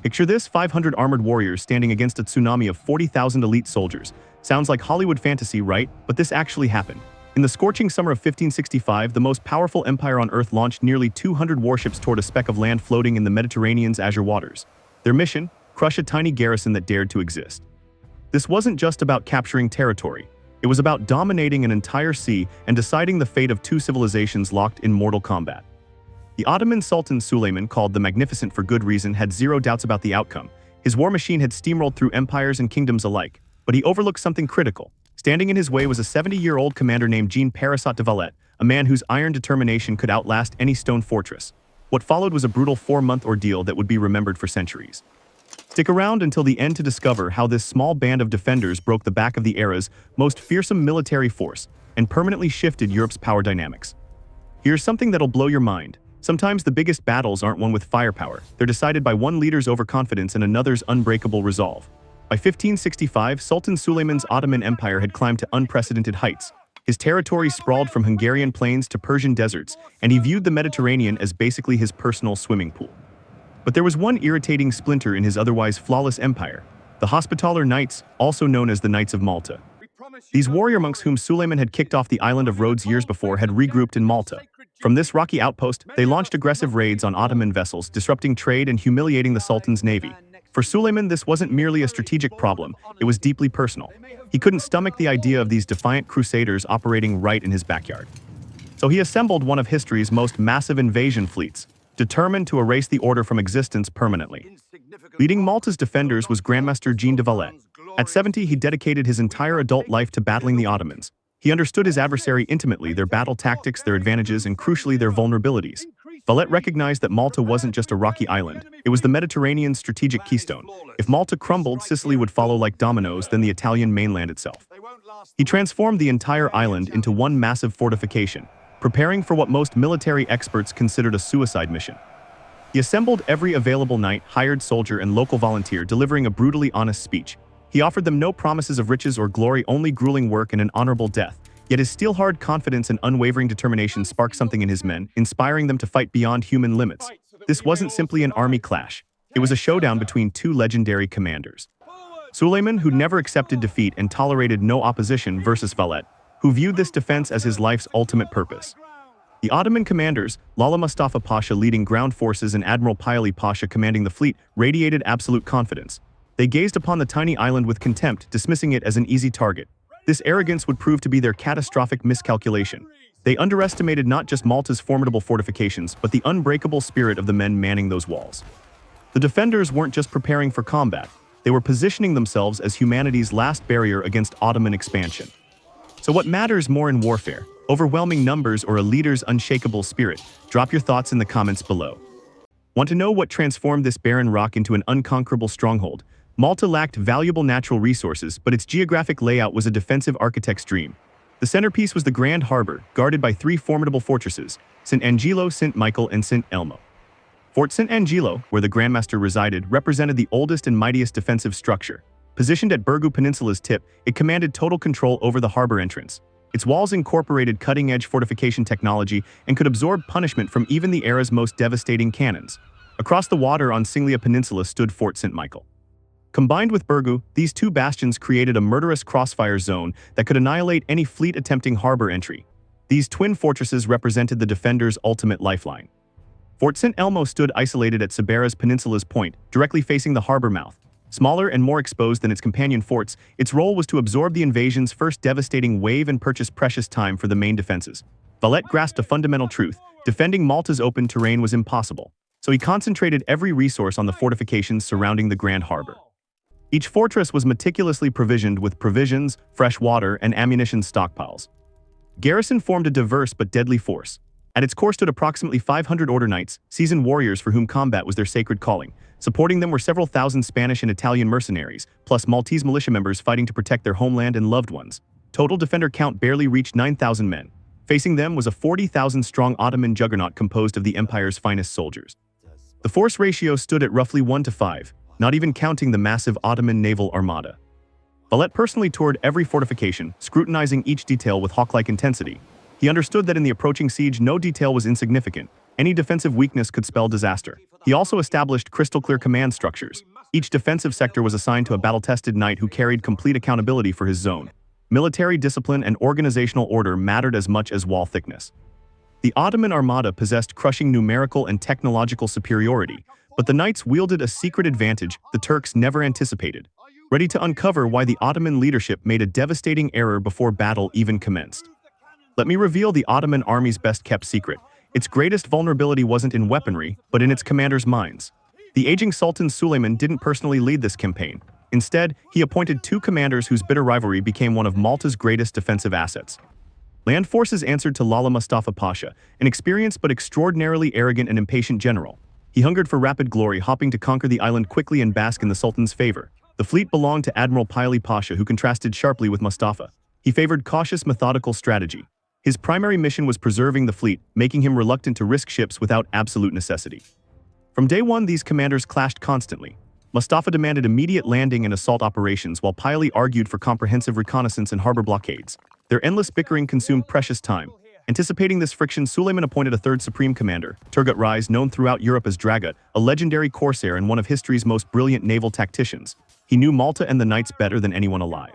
Picture this: 500 armored warriors standing against a tsunami of 40,000 elite soldiers. Sounds like Hollywood fantasy, right? But this actually happened. In the scorching summer of 1565, the most powerful empire on Earth launched nearly 200 warships toward a speck of land floating in the Mediterranean's azure waters. Their mission? Crush a tiny garrison that dared to exist. This wasn't just about capturing territory. It was about dominating an entire sea and deciding the fate of two civilizations locked in mortal combat. The Ottoman Sultan Suleiman, called the Magnificent for good reason, had zero doubts about the outcome. His war machine had steamrolled through empires and kingdoms alike. But he overlooked something critical. Standing in his way was a 70-year-old commander named Jean Parasat de Valette, a man whose iron determination could outlast any stone fortress. What followed was a brutal 4-month ordeal that would be remembered for centuries. Stick around until the end to discover how this small band of defenders broke the back of the era's most fearsome military force and permanently shifted Europe's power dynamics. Here's something that'll blow your mind. Sometimes the biggest battles aren't won with firepower. They're decided by one leader's overconfidence and another's unbreakable resolve. By 1565, Sultan Suleiman's Ottoman Empire had climbed to unprecedented heights. His territory sprawled from Hungarian plains to Persian deserts, and he viewed the Mediterranean as basically his personal swimming pool. But there was one irritating splinter in his otherwise flawless empire: the Hospitaller Knights, also known as the Knights of Malta. These warrior monks whom Suleiman had kicked off the island of Rhodes years before had regrouped in Malta. From this rocky outpost, they launched aggressive raids on Ottoman vessels, disrupting trade and humiliating the Sultan's navy. For Suleiman, this wasn't merely a strategic problem, it was deeply personal. He couldn't stomach the idea of these defiant crusaders operating right in his backyard. So he assembled one of history's most massive invasion fleets, determined to erase the order from existence permanently. Leading Malta's defenders was Grandmaster Jean de Valette. At 70, he dedicated his entire adult life to battling the Ottomans. He understood his adversary intimately, their battle tactics, their advantages, and crucially their vulnerabilities. Valette recognized that Malta wasn't just a rocky island, it was the Mediterranean's strategic keystone. If Malta crumbled, Sicily would follow like dominoes, then the Italian mainland itself. He transformed the entire island into one massive fortification, preparing for what most military experts considered a suicide mission. He assembled every available knight, hired soldier, and local volunteer, delivering a brutally honest speech. He offered them no promises of riches or glory, only grueling work and an honorable death. Yet his steel-hard confidence and unwavering determination sparked something in his men, inspiring them to fight beyond human limits. This wasn't simply an army clash. It was a showdown between two legendary commanders. Suleiman, who never accepted defeat and tolerated no opposition, versus Valette, who viewed this defense as his life's ultimate purpose. The Ottoman commanders, Lala Mustafa Pasha leading ground forces and Admiral Payali Pasha commanding the fleet, radiated absolute confidence. They gazed upon the tiny island with contempt, dismissing it as an easy target. This arrogance would prove to be their catastrophic miscalculation. They underestimated not just Malta's formidable fortifications, but the unbreakable spirit of the men manning those walls. The defenders weren't just preparing for combat, they were positioning themselves as humanity's last barrier against Ottoman expansion. So what matters more in warfare? Overwhelming numbers or a leader's unshakable spirit? Drop your thoughts in the comments below. Want to know what transformed this barren rock into an unconquerable stronghold? Malta lacked valuable natural resources, but its geographic layout was a defensive architect's dream. The centerpiece was the Grand Harbor, guarded by three formidable fortresses: St. Angelo, St. Michael, and St. Elmo. Fort St. Angelo, where the Grandmaster resided, represented the oldest and mightiest defensive structure. Positioned at Birgu Peninsula's tip, it commanded total control over the harbor entrance. Its walls incorporated cutting-edge fortification technology and could absorb punishment from even the era's most devastating cannons. Across the water on Singlia Peninsula stood Fort St. Michael. Combined with Birgu, these two bastions created a murderous crossfire zone that could annihilate any fleet attempting harbor entry. These twin fortresses represented the defenders' ultimate lifeline. Fort St. Elmo stood isolated at Sabera's Peninsula's point, directly facing the harbor mouth. Smaller and more exposed than its companion forts, its role was to absorb the invasion's first devastating wave and purchase precious time for the main defenses. Valette grasped a fundamental truth: defending Malta's open terrain was impossible. So he concentrated every resource on the fortifications surrounding the Grand Harbor. Each fortress was meticulously provisioned with provisions, fresh water, and ammunition stockpiles. Garrison formed a diverse but deadly force. At its core stood approximately 500 order knights, seasoned warriors for whom combat was their sacred calling. Supporting them were several thousand Spanish and Italian mercenaries, plus Maltese militia members fighting to protect their homeland and loved ones. Total defender count barely reached 9,000 men. Facing them was a 40,000-strong Ottoman juggernaut composed of the empire's finest soldiers. The force ratio stood at roughly 1-to-5. Not even counting the massive Ottoman naval armada. Valette personally toured every fortification, scrutinizing each detail with hawk-like intensity. He understood that in the approaching siege, no detail was insignificant. Any defensive weakness could spell disaster. He also established crystal-clear command structures. Each defensive sector was assigned to a battle-tested knight who carried complete accountability for his zone. Military discipline and organizational order mattered as much as wall thickness. The Ottoman armada possessed crushing numerical and technological superiority, but the knights wielded a secret advantage the Turks never anticipated. Ready to uncover why the Ottoman leadership made a devastating error before battle even commenced. Let me reveal the Ottoman army's best-kept secret. Its greatest vulnerability wasn't in weaponry, but in its commanders' minds. The aging Sultan Suleiman didn't personally lead this campaign. Instead, he appointed two commanders whose bitter rivalry became one of Malta's greatest defensive assets. Land forces answered to Lala Mustafa Pasha, an experienced but extraordinarily arrogant and impatient general. He hungered for rapid glory, hoping to conquer the island quickly and bask in the Sultan's favor. The fleet belonged to Admiral Paili Pasha, who contrasted sharply with Mustafa. He favored cautious, methodical strategy. His primary mission was preserving the fleet, making him reluctant to risk ships without absolute necessity. From day one, these commanders clashed constantly. Mustafa demanded immediate landing and assault operations, while Paili argued for comprehensive reconnaissance and harbor blockades. Their endless bickering consumed precious time. Anticipating this friction, Suleiman appointed a third supreme commander, Turgut Reis, known throughout Europe as Dragut, a legendary corsair and one of history's most brilliant naval tacticians. He knew Malta and the knights better than anyone alive.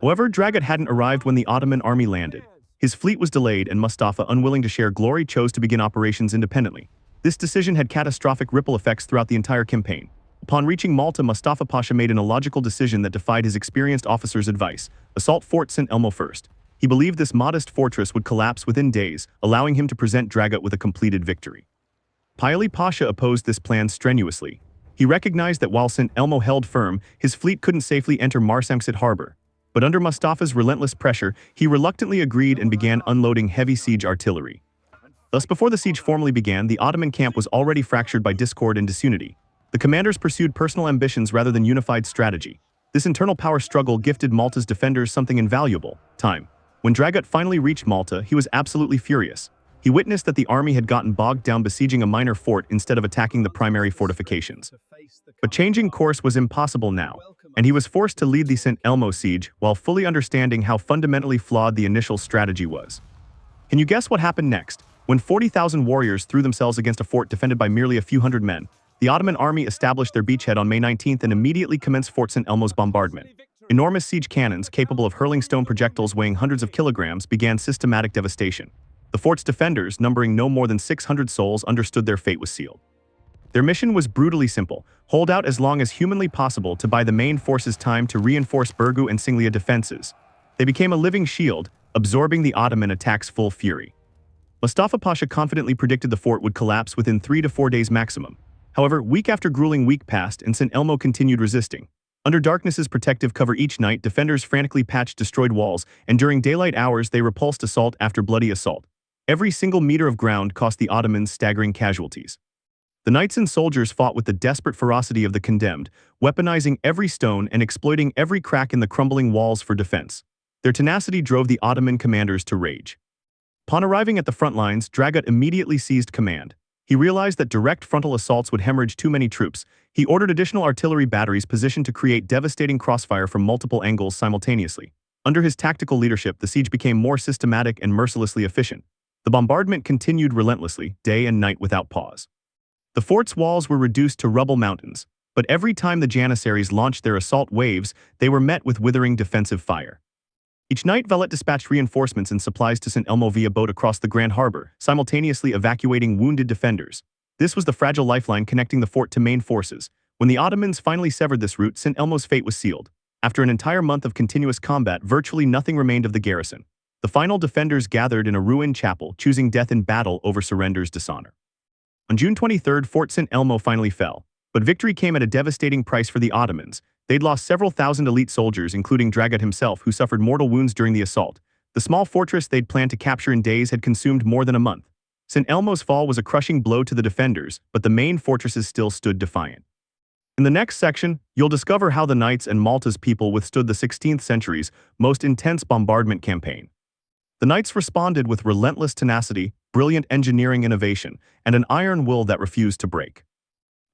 However, Dragut hadn't arrived when the Ottoman army landed. His fleet was delayed, and Mustafa, unwilling to share glory, chose to begin operations independently. This decision had catastrophic ripple effects throughout the entire campaign. Upon reaching Malta, Mustafa Pasha made an illogical decision that defied his experienced officer's advice: assault Fort St. Elmo first. He believed this modest fortress would collapse within days, allowing him to present Dragut with a completed victory. Paili Pasha opposed this plan strenuously. He recognized that while St. Elmo held firm, his fleet couldn't safely enter Marsamxit harbor. But under Mustafa's relentless pressure, he reluctantly agreed and began unloading heavy siege artillery. Thus, before the siege formally began, the Ottoman camp was already fractured by discord and disunity. The commanders pursued personal ambitions rather than unified strategy. This internal power struggle gifted Malta's defenders something invaluable: time. When Dragut finally reached Malta, he was absolutely furious. He witnessed that the army had gotten bogged down besieging a minor fort instead of attacking the primary fortifications. But changing course was impossible now, and he was forced to lead the St. Elmo siege while fully understanding how fundamentally flawed the initial strategy was. Can you guess what happened next? When 40,000 warriors threw themselves against a fort defended by merely a few hundred men, the Ottoman army established their beachhead on May 19th and immediately commenced Fort St. Elmo's bombardment. Enormous siege cannons, capable of hurling stone projectiles weighing hundreds of kilograms, began systematic devastation. The fort's defenders, numbering no more than 600 souls, understood their fate was sealed. Their mission was brutally simple: hold out as long as humanly possible to buy the main forces time to reinforce Birgu and Singlia defenses. They became a living shield, absorbing the Ottoman attack's full fury. Mustafa Pasha confidently predicted the fort would collapse within 3 to 4 days maximum. However, week after grueling week passed and St. Elmo continued resisting. Under darkness's protective cover each night, defenders frantically patched destroyed walls, and during daylight hours they repulsed assault after bloody assault. Every single meter of ground cost the Ottomans staggering casualties. The knights and soldiers fought with the desperate ferocity of the condemned, weaponizing every stone and exploiting every crack in the crumbling walls for defense. Their tenacity drove the Ottoman commanders to rage. Upon arriving at the front lines, Dragut immediately seized command. He realized that direct frontal assaults would hemorrhage too many troops. He ordered additional artillery batteries positioned to create devastating crossfire from multiple angles simultaneously. Under his tactical leadership, the siege became more systematic and mercilessly efficient. The bombardment continued relentlessly, day and night without pause. The fort's walls were reduced to rubble mountains, but every time the Janissaries launched their assault waves, they were met with withering defensive fire. Each night, Valette dispatched reinforcements and supplies to St. Elmo via boat across the Grand Harbor, simultaneously evacuating wounded defenders. This was the fragile lifeline connecting the fort to main forces. When the Ottomans finally severed this route, St. Elmo's fate was sealed. After an entire month of continuous combat, virtually nothing remained of the garrison. The final defenders gathered in a ruined chapel, choosing death in battle over surrender's dishonor. On June 23rd, Fort St. Elmo finally fell. But victory came at a devastating price for the Ottomans. They'd lost several thousand elite soldiers, including Dragut himself, who suffered mortal wounds during the assault. The small fortress they'd planned to capture in days had consumed more than a month. St. Elmo's fall was a crushing blow to the defenders, but the main fortresses still stood defiant. In the next section, you'll discover how the knights and Malta's people withstood the 16th century's most intense bombardment campaign. The knights responded with relentless tenacity, brilliant engineering innovation, and an iron will that refused to break.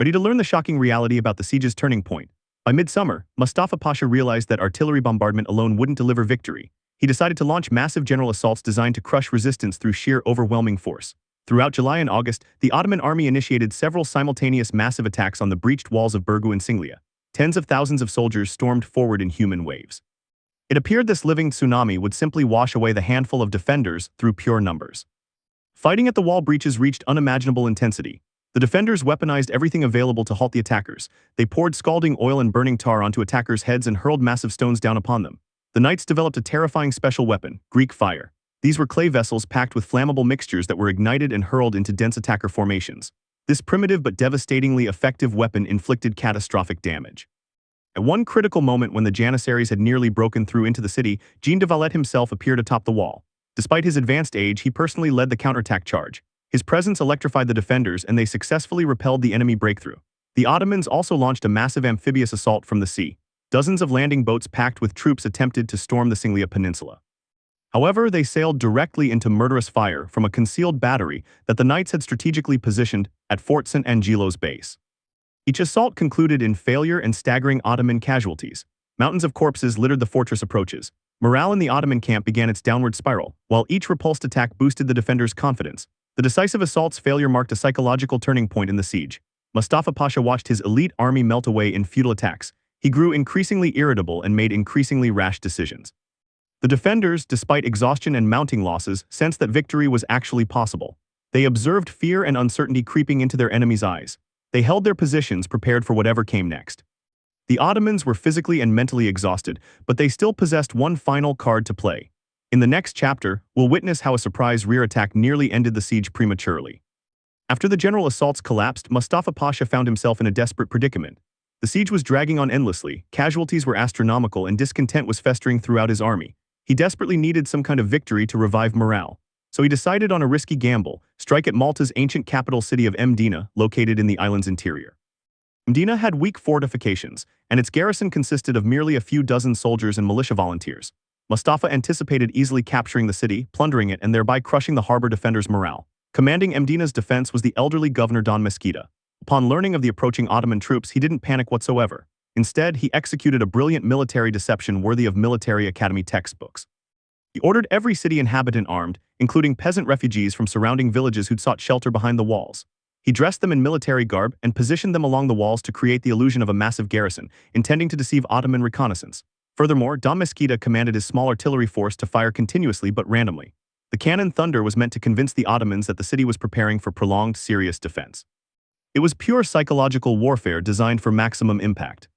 Ready to learn the shocking reality about the siege's turning point? By midsummer, Mustafa Pasha realized that artillery bombardment alone wouldn't deliver victory. He decided to launch massive general assaults designed to crush resistance through sheer overwhelming force. Throughout July and August, the Ottoman army initiated several simultaneous massive attacks on the breached walls of Birgu and Singlia. Tens of thousands of soldiers stormed forward in human waves. It appeared this living tsunami would simply wash away the handful of defenders through pure numbers. Fighting at the wall breaches reached unimaginable intensity. The defenders weaponized everything available to halt the attackers. They poured scalding oil and burning tar onto attackers' heads and hurled massive stones down upon them. The knights developed a terrifying special weapon, Greek fire. These were clay vessels packed with flammable mixtures that were ignited and hurled into dense attacker formations. This primitive but devastatingly effective weapon inflicted catastrophic damage. At one critical moment when the Janissaries had nearly broken through into the city, Jean de Valette himself appeared atop the wall. Despite his advanced age, he personally led the counterattack charge. His presence electrified the defenders and they successfully repelled the enemy breakthrough. The Ottomans also launched a massive amphibious assault from the sea. Dozens of landing boats packed with troops attempted to storm the Singlia Peninsula. However, they sailed directly into murderous fire from a concealed battery that the knights had strategically positioned at Fort St. Angelo's base. Each assault concluded in failure and staggering Ottoman casualties. Mountains of corpses littered the fortress approaches. Morale in the Ottoman camp began its downward spiral, while each repulsed attack boosted the defenders' confidence. The decisive assault's failure marked a psychological turning point in the siege. Mustafa Pasha watched his elite army melt away in futile attacks. He grew increasingly irritable and made increasingly rash decisions. The defenders, despite exhaustion and mounting losses, sensed that victory was actually possible. They observed fear and uncertainty creeping into their enemies' eyes. They held their positions, prepared for whatever came next. The Ottomans were physically and mentally exhausted, but they still possessed one final card to play. In the next chapter, we'll witness how a surprise rear attack nearly ended the siege prematurely. After the general assaults collapsed, Mustafa Pasha found himself in a desperate predicament. The siege was dragging on endlessly, casualties were astronomical, and discontent was festering throughout his army. He desperately needed some kind of victory to revive morale. So he decided on a risky gamble: strike at Malta's ancient capital city of Mdina, located in the island's interior. Mdina had weak fortifications, and its garrison consisted of merely a few dozen soldiers and militia volunteers. Mustafa anticipated easily capturing the city, plundering it, and thereby crushing the harbor defenders' morale. Commanding Mdina's defense was the elderly governor Don Mesquita. Upon learning of the approaching Ottoman troops, he didn't panic whatsoever. Instead, he executed a brilliant military deception worthy of military academy textbooks. He ordered every city inhabitant armed, including peasant refugees from surrounding villages who'd sought shelter behind the walls. He dressed them in military garb and positioned them along the walls to create the illusion of a massive garrison, intending to deceive Ottoman reconnaissance. Furthermore, Don Mesquita commanded his small artillery force to fire continuously but randomly. The cannon thunder was meant to convince the Ottomans that the city was preparing for prolonged, serious defense. It was pure psychological warfare designed for maximum impact.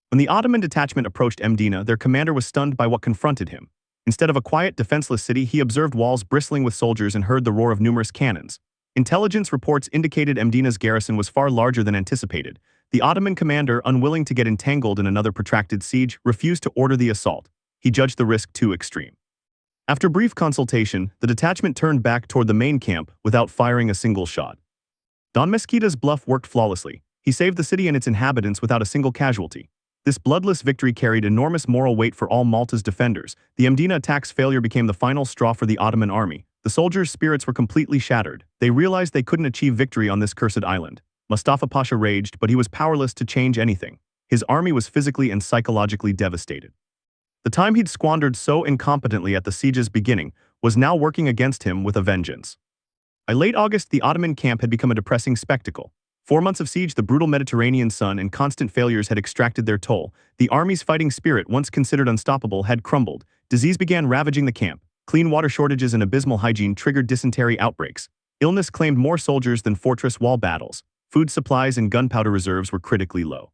When the Ottoman detachment approached Mdina, their commander was stunned by what confronted him. Instead of a quiet, defenseless city, he observed walls bristling with soldiers and heard the roar of numerous cannons. Intelligence reports indicated Mdina's garrison was far larger than anticipated. The Ottoman commander, unwilling to get entangled in another protracted siege, refused to order the assault. He judged the risk too extreme. After brief consultation, the detachment turned back toward the main camp without firing a single shot. Don Mesquita's bluff worked flawlessly. He saved the city and its inhabitants without a single casualty. This bloodless victory carried enormous moral weight for all Malta's defenders. The Mdina attack's failure became the final straw for the Ottoman army. The soldiers' spirits were completely shattered. They realized they couldn't achieve victory on this cursed island. Mustafa Pasha raged, but he was powerless to change anything. His army was physically and psychologically devastated. The time he'd squandered so incompetently at the siege's beginning was now working against him with a vengeance. By late August, the Ottoman camp had become a depressing spectacle. 4 months of siege, the brutal Mediterranean sun, and constant failures had extracted their toll. The army's fighting spirit, once considered unstoppable, had crumbled. Disease began ravaging the camp. Clean water shortages and abysmal hygiene triggered dysentery outbreaks. Illness claimed more soldiers than fortress wall battles. Food supplies and gunpowder reserves were critically low.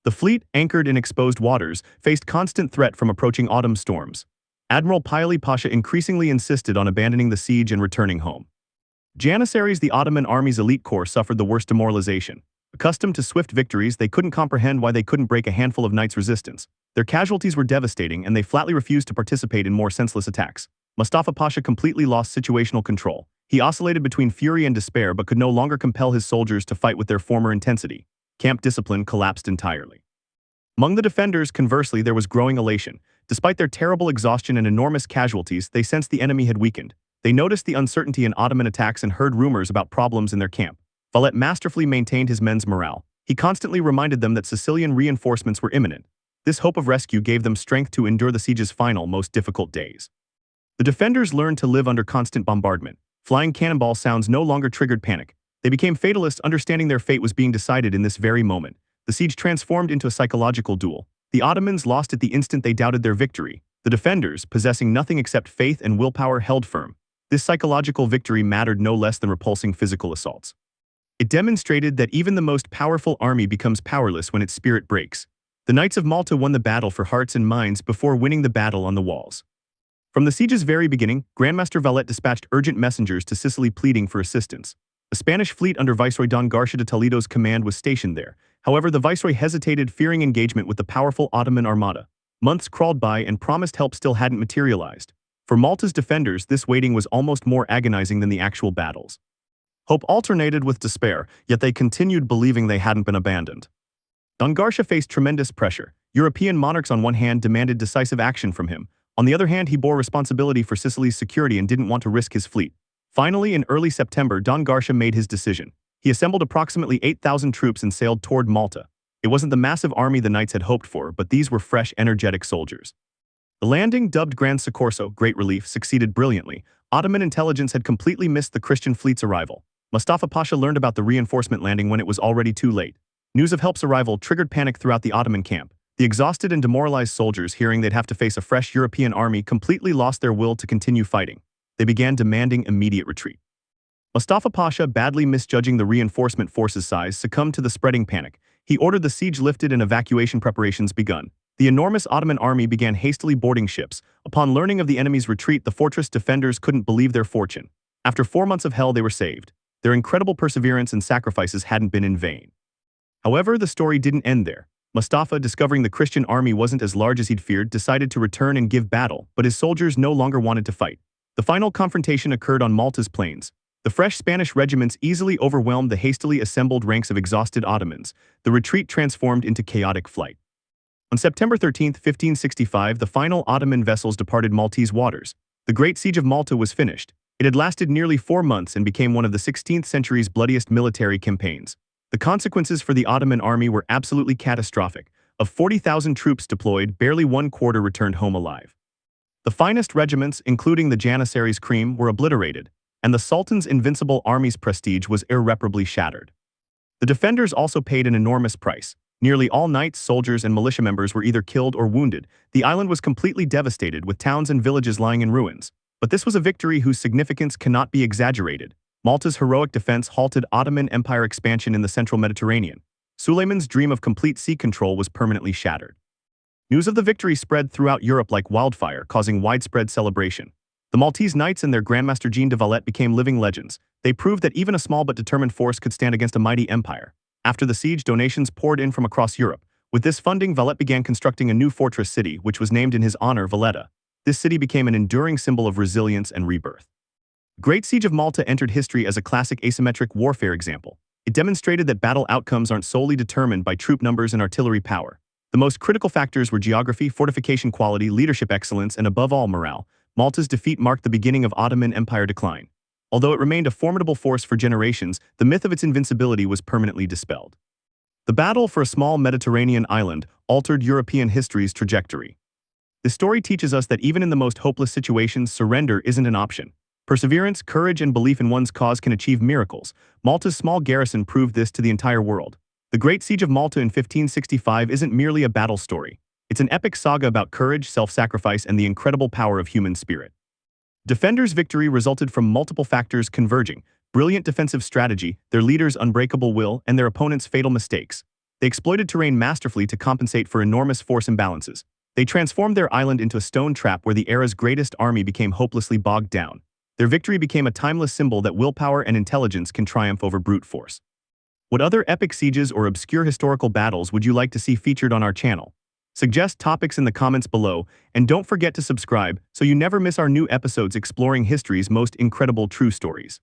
The fleet, anchored in exposed waters, faced constant threat from approaching autumn storms. Admiral Paoli Pasha increasingly insisted on abandoning the siege and returning home. Janissaries, the Ottoman army's elite corps, suffered the worst demoralization. Accustomed to swift victories, they couldn't comprehend why they couldn't break a handful of knights' resistance. Their casualties were devastating, and they flatly refused to participate in more senseless attacks. Mustafa Pasha completely lost situational control. He oscillated between fury and despair but could no longer compel his soldiers to fight with their former intensity. Camp discipline collapsed entirely. Among the defenders, conversely, there was growing elation. Despite their terrible exhaustion and enormous casualties, they sensed the enemy had weakened. They noticed the uncertainty in Ottoman attacks and heard rumors about problems in their camp. Valette masterfully maintained his men's morale. He constantly reminded them that Sicilian reinforcements were imminent. This hope of rescue gave them strength to endure the siege's final, most difficult days. The defenders learned to live under constant bombardment. Flying cannonball sounds no longer triggered panic. They became fatalists, understanding their fate was being decided in this very moment. The siege transformed into a psychological duel. The Ottomans lost at the instant they doubted their victory. The defenders, possessing nothing except faith and willpower, held firm. This psychological victory mattered no less than repulsing physical assaults. It demonstrated that even the most powerful army becomes powerless when its spirit breaks. The Knights of Malta won the battle for hearts and minds before winning the battle on the walls. From the siege's very beginning, Grandmaster Valette dispatched urgent messengers to Sicily pleading for assistance. A Spanish fleet under Viceroy Don Garcia de Toledo's command was stationed there. However, the viceroy hesitated, fearing engagement with the powerful Ottoman armada. Months crawled by and promised help still hadn't materialized. For Malta's defenders, this waiting was almost more agonizing than the actual battles. Hope alternated with despair, yet they continued believing they hadn't been abandoned. Don Garcia faced tremendous pressure. European monarchs on one hand demanded decisive action from him. On the other hand, he bore responsibility for Sicily's security and didn't want to risk his fleet. Finally, in early September, Don Garcia made his decision. He assembled approximately 8,000 troops and sailed toward Malta. It wasn't the massive army the knights had hoped for, but these were fresh, energetic soldiers. The landing, dubbed Grand Soccorso, Great Relief, succeeded brilliantly. Ottoman intelligence had completely missed the Christian fleet's arrival. Mustafa Pasha learned about the reinforcement landing when it was already too late. News of help's arrival triggered panic throughout the Ottoman camp. The exhausted and demoralized soldiers, hearing they'd have to face a fresh European army, completely lost their will to continue fighting. They began demanding immediate retreat. Mustafa Pasha, badly misjudging the reinforcement force's size, succumbed to the spreading panic. He ordered the siege lifted and evacuation preparations begun. The enormous Ottoman army began hastily boarding ships. Upon learning of the enemy's retreat, the fortress defenders couldn't believe their fortune. After 4 months of hell, they were saved. Their incredible perseverance and sacrifices hadn't been in vain. However, the story didn't end there. Mustafa, discovering the Christian army wasn't as large as he'd feared, decided to return and give battle, but his soldiers no longer wanted to fight. The final confrontation occurred on Malta's plains. The fresh Spanish regiments easily overwhelmed the hastily assembled ranks of exhausted Ottomans. The retreat transformed into chaotic flight. On September 13, 1565, the final Ottoman vessels departed Maltese waters. The Great Siege of Malta was finished. It had lasted nearly 4 months and became one of the 16th century's bloodiest military campaigns. The consequences for the Ottoman army were absolutely catastrophic. Of 40,000 troops deployed, barely 1/4 returned home alive. The finest regiments, including the Janissaries cream, were obliterated, and the Sultan's invincible army's prestige was irreparably shattered. The defenders also paid an enormous price. Nearly all knights, soldiers, and militia members were either killed or wounded. The island was completely devastated, with towns and villages lying in ruins. But this was a victory whose significance cannot be exaggerated. Malta's heroic defense halted Ottoman Empire expansion in the central Mediterranean. Suleiman's dream of complete sea control was permanently shattered. News of the victory spread throughout Europe like wildfire, causing widespread celebration. The Maltese knights and their Grandmaster Jean de Valette became living legends. They proved that even a small but determined force could stand against a mighty empire. After the siege, donations poured in from across Europe. With this funding, Valette began constructing a new fortress city, which was named in his honor, Valletta. This city became an enduring symbol of resilience and rebirth. The Great Siege of Malta entered history as a classic asymmetric warfare example. It demonstrated that battle outcomes aren't solely determined by troop numbers and artillery power. The most critical factors were geography, fortification quality, leadership excellence, and above all, morale. Malta's defeat marked the beginning of Ottoman Empire decline. Although it remained a formidable force for generations, the myth of its invincibility was permanently dispelled. The battle for a small Mediterranean island altered European history's trajectory. This story teaches us that even in the most hopeless situations, surrender isn't an option. Perseverance, courage, and belief in one's cause can achieve miracles. Malta's small garrison proved this to the entire world. The Great Siege of Malta in 1565 isn't merely a battle story. It's an epic saga about courage, self-sacrifice, and the incredible power of human spirit. Defenders' victory resulted from multiple factors converging: brilliant defensive strategy, their leaders' unbreakable will, and their opponents' fatal mistakes. They exploited terrain masterfully to compensate for enormous force imbalances. They transformed their island into a stone trap where the era's greatest army became hopelessly bogged down. Their victory became a timeless symbol that willpower and intelligence can triumph over brute force. What other epic sieges or obscure historical battles would you like to see featured on our channel? Suggest topics in the comments below, and don't forget to subscribe so you never miss our new episodes exploring history's most incredible true stories.